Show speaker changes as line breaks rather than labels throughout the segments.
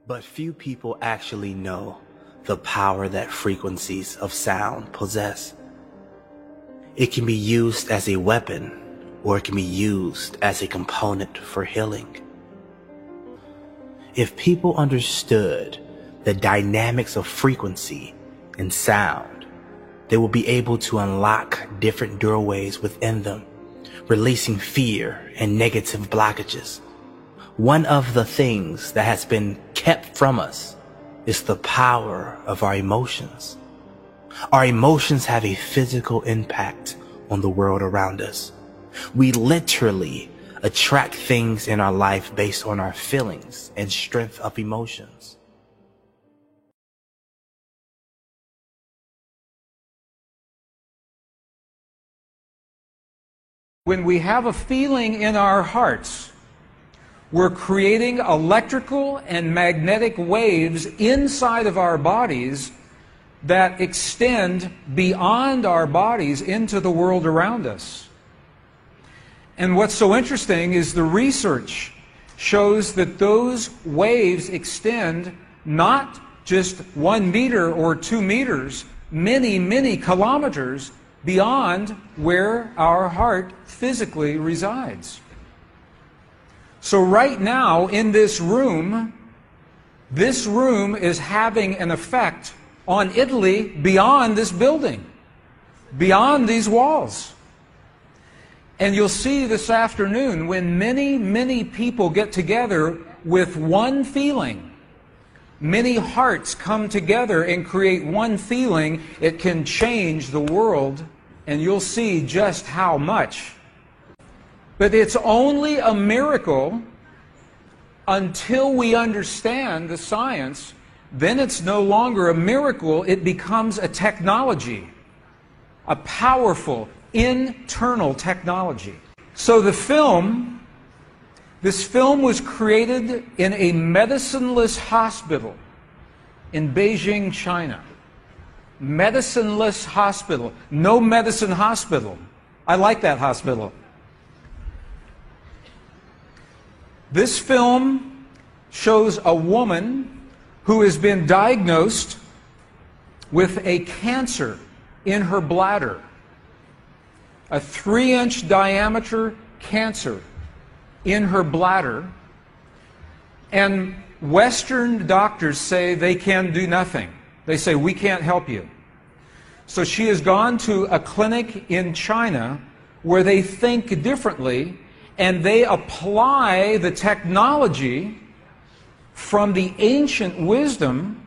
But few people actually know the power that frequencies of sound possess. It can be used as a weapon, or it can be used as a component for healing. If people understood the dynamics of frequency and sound, they will be able to unlock different doorways within them, releasing fear and negative blockages. One of the things that has been kept from us is the power of our emotions. Our emotions have a physical impact on the world around us. We literally attract things in our life based on our feelings and strength of emotions.
When we have a feeling in our hearts, we're creating electrical and magnetic waves inside of our bodies that extend beyond our bodies into the world around us. And what's so interesting is the research shows that those waves extend not just 1 meter or 2 meters, many, many kilometers beyond where our heart physically resides. So right now in this room is having an effect on Italy beyond this building, beyond these walls. And you'll see this afternoon when many, many people get together with one feeling, many hearts come together and create one feeling, it can change the world, and you'll see just how much. But it's only a miracle until we understand the science. Then it's no longer a miracle, it becomes a technology, a powerful internal technology. So this film was created in a medicineless hospital in Beijing, China. Medicineless hospital, no medicine hospital. I like that hospital. This film shows a woman who has been diagnosed with a cancer in her bladder, a 3-inch diameter cancer in her bladder, and Western doctors say they can do nothing. They say, we can't help you. So she has gone to a clinic in China where they think differently, and they apply the technology from the ancient wisdom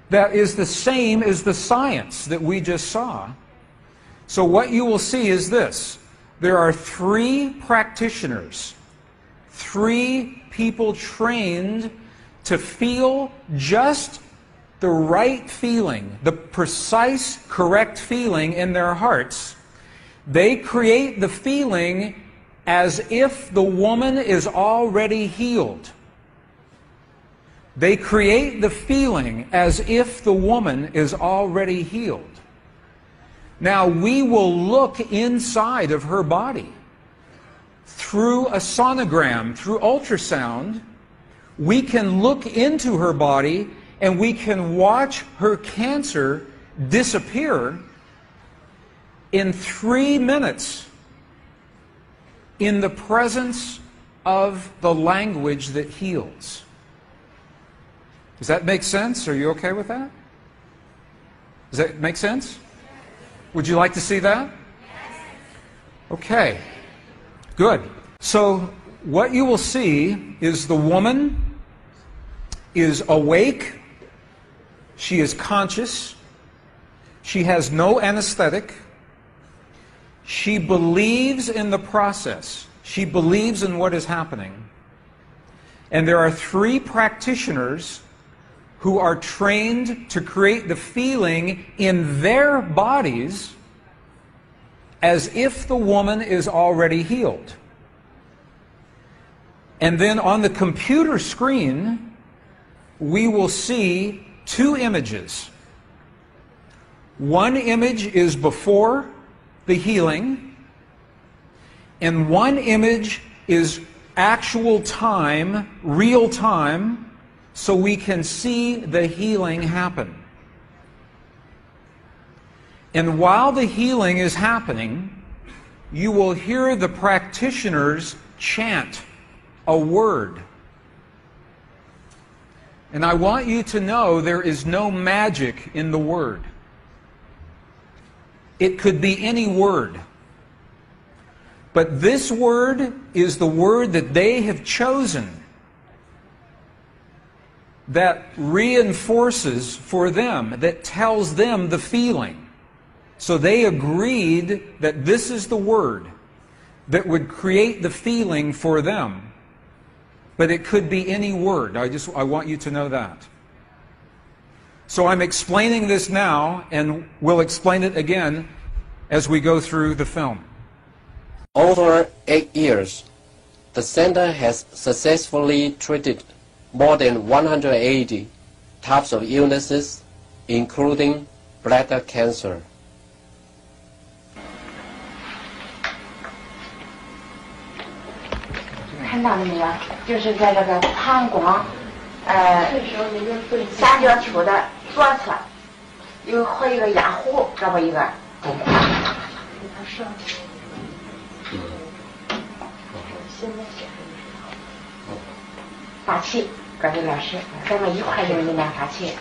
that is the same as the science that we just saw. So what you will see is this. There are 3 practitioners, 3 people trained to feel just the right feeling, the precise, correct feeling in their hearts. They create the feeling as if the woman is already healed. They create the feeling as if the woman is already healed. Now, we will look inside of her body through a sonogram, through ultrasound. We can look into her body and we can watch her cancer disappear in 3 minutes in the presence of the language that heals. Does that make sense? Are you okay with that? Does that make sense? Would you like to see that? Okay, good. So what you will see is the woman is awake, she is conscious, she has no anesthetic, she believes in the process, she believes in what is happening. And there are 3 practitioners who are trained to create the feeling in their bodies as if the woman is already healed. And then on the computer screen, we will see 2 images. One image is before the healing, and one image is actual time, real time, so we can see the healing happen. And while the healing is happening, you will hear the practitioners chant a word. And I want you to know there is no magic in the word. It could be any word. But this word is the word that they have chosen that reinforces for them, that tells them the feeling. So they agreed that this is the word that would create the feeling for them. But it could be any word. I want you to know that. So I'm explaining this now, and we'll explain it again as we go through the film.
Over 8 years, the center has successfully treated more than 180 types of illnesses, including bladder cancer.
看到了没有？就是在这个膀胱，三角球的左侧，有和一个压壶，这么一个。发气，各位老师，咱们一块儿练发气。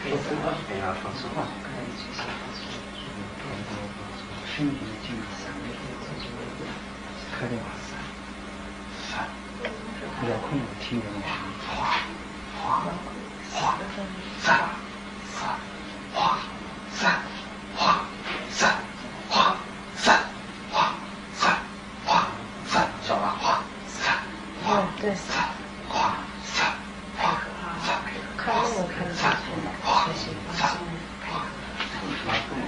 不要控制听人的声音，哗哗哗，散散哗散哗散哗散哗散哗散，晓得吧？哗散哗对散哗散哗散，看那个看得下去的，哗散哗。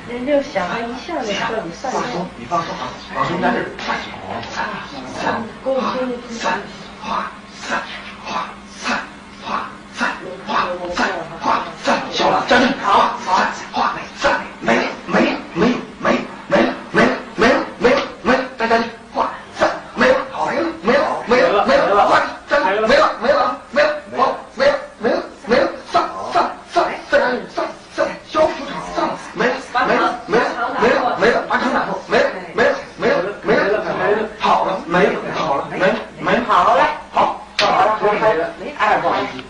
人就想着一下子彻底散。放松，你放松啊，老师应该是散散散散哗。 散，哗，散，哗，散，哗，散，哗，散，小了，站正，好，散，哗，散，没了，没了，没了，没了，没了，没了，没了，没了，没了，再站正，哗，散，没了，好，没了，没了，没了，没了，哗，站正，没了，没了，没了，好，没了，没了，没了，散，散，散，再站正，散，散，消除场，散，没了，没了，没了，没了，没了，把场打破，没了，没了，没了，没了，没了，好了，没了，好了，没了，没了，好了，好。 2个，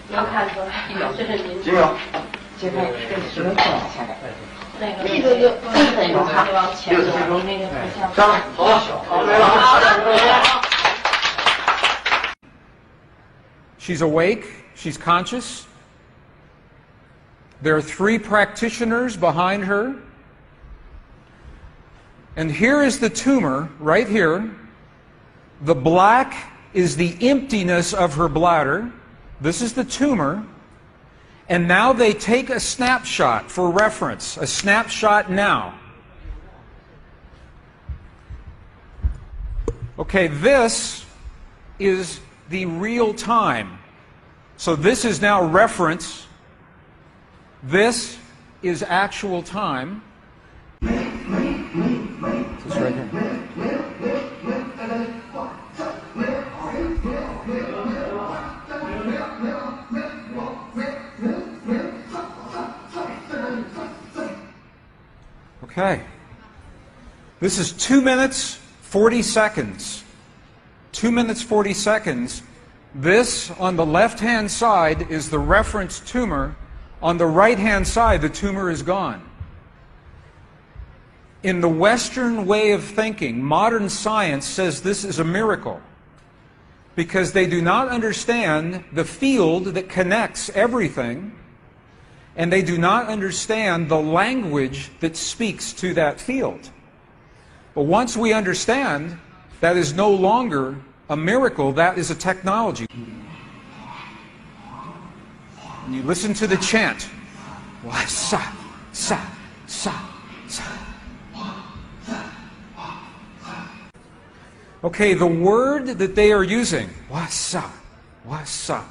能看出来，这是您几秒？这个是能放下来。那个力度就1分钟哈，60分钟那个不像。上来，走了，好，没了。好。
She's awake. She's conscious. There are 3 practitioners behind her. And here is the tumor, right here. The black is the emptiness of her bladder. This is the tumor. And now they take a snapshot for reference, a snapshot now. Okay, this is the real time. So this is now reference. This is actual time. This is right here. Okay. This is 2 minutes, 40 seconds. 2 minutes, 40 seconds. This, on the left-hand side, is the reference tumor. On the right-hand side, the tumor is gone. In the Western way of thinking, modern science says this is a miracle because they do not understand the field that connects everything, and they do not understand the language that speaks to that field. But once we understand, that is no longer a miracle, that is a technology. And you listen to the chant. Sa, sa, sa, sa. Okay, the word that they are using, wasa, wasa,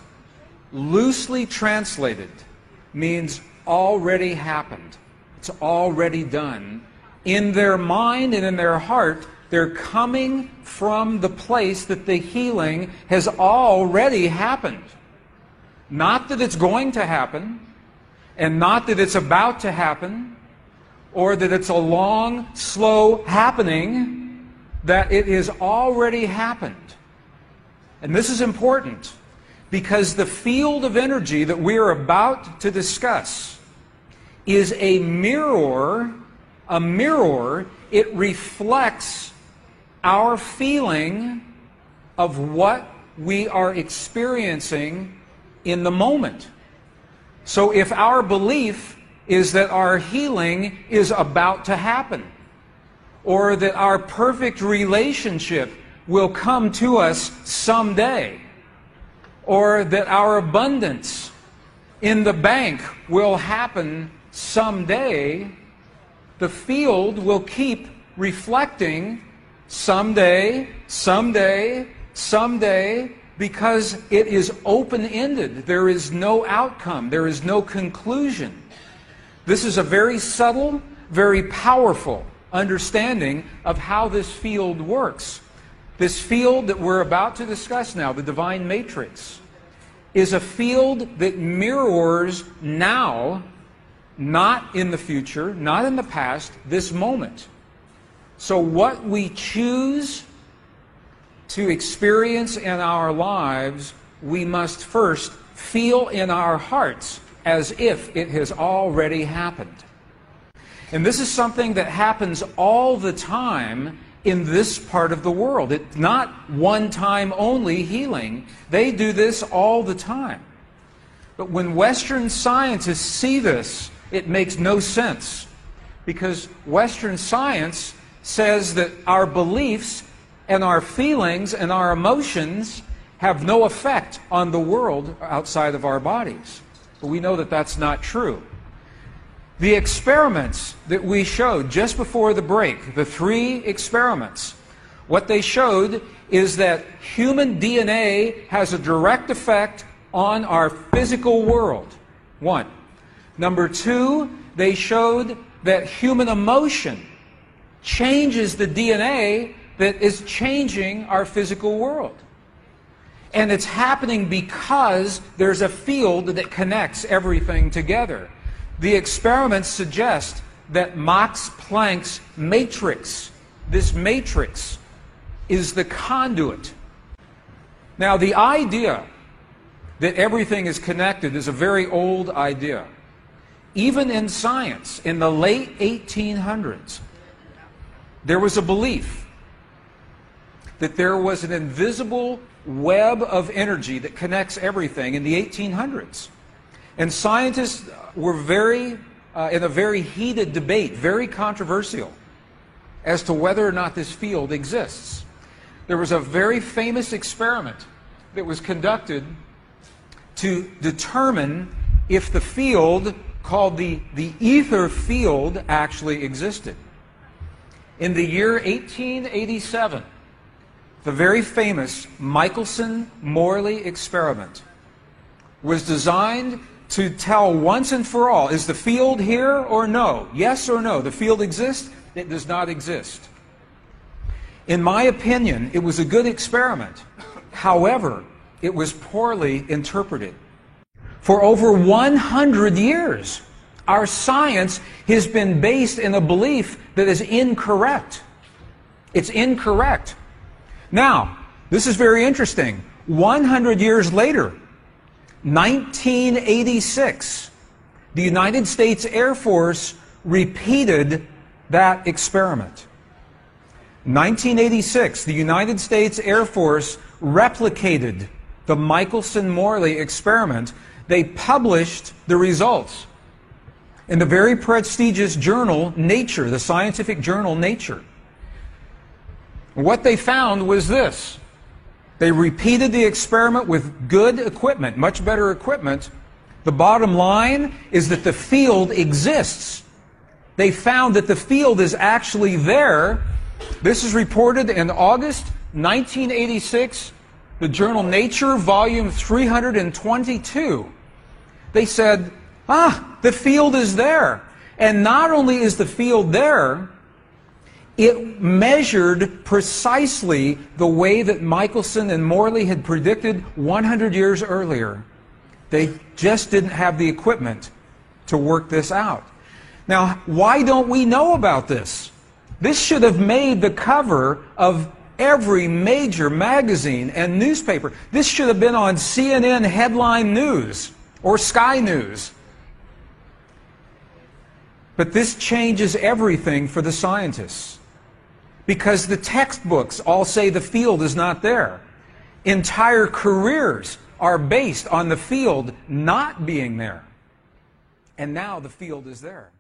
loosely translated, means already happened. It's already done. In their mind and in their heart, they're coming from the place that the healing has already happened. Not that it's going to happen, and not that it's about to happen, or that it's a long, slow happening, that it has already happened. And this is important, because the field of energy that we are about to discuss is a mirror. A mirror, it reflects our feeling of what we are experiencing in the moment. So if our belief is that our healing is about to happen, or that our perfect relationship will come to us someday, or that our abundance in the bank will happen someday, the field will keep reflecting someday, someday, someday, because it is open-ended. There is no outcome. There is no conclusion. This is a very subtle, very powerful understanding of how this field works. This field that we're about to discuss now, the divine matrix, is a field that mirrors now, not in the future, not in the past, this moment. So what we choose to experience in our lives, we must first feel in our hearts as if it has already happened. And this is something that happens all the time in this part of the world. It's not one-time only healing. They do this all the time. But when Western scientists see this, it makes no sense, because Western science says that our beliefs and our feelings and our emotions have no effect on the world outside of our bodies. But we know that that's not true. The experiments that we showed just before the break, the 3 experiments, what they showed is that human DNA has a direct effect on our physical world. 1. Number 2, they showed that human emotion changes the DNA that is changing our physical world. And it's happening because there's a field that connects everything together. The experiments suggest that Max Planck's matrix, this matrix, is the conduit. Now, the idea that everything is connected is a very old idea. Even in science, in the late 1800s, there was a belief that there was an invisible web of energy that connects everything in the 1800s. And scientists were in a very heated debate, very controversial, as to whether or not this field exists. There was a very famous experiment that was conducted to determine if the field called the ether field actually existed. In the year 1887, the very famous Michelson-Morley experiment was designed to tell once and for all, is the field here or no? Yes or no? The field exists? It does not exist. In my opinion, it was a good experiment. However, it was poorly interpreted. For over 100 years, our science has been based in a belief that is incorrect. It's incorrect. Now, this is very interesting. 100 years later, 1986, the United States Air Force repeated that experiment. 1986, the United States Air Force replicated the Michelson-Morley experiment. They published the results in the very prestigious journal Nature, the scientific journal Nature. What they found was this. They repeated the experiment with good equipment, much better equipment. The bottom line is that the field exists. They found that the field is actually there. This is reported in August 1986, the journal Nature, volume 322. They said, the field is there. And not only is the field there, it measured precisely the way that Michelson and Morley had predicted 100 years earlier. They just didn't have the equipment to work this out. Now, why don't we know about this? This should have made the cover of every major magazine and newspaper. This should have been on CNN headline news or Sky News. But this changes everything for the scientists, because the textbooks all say the field is not there. Entire careers are based on the field not being there. And now the field is there.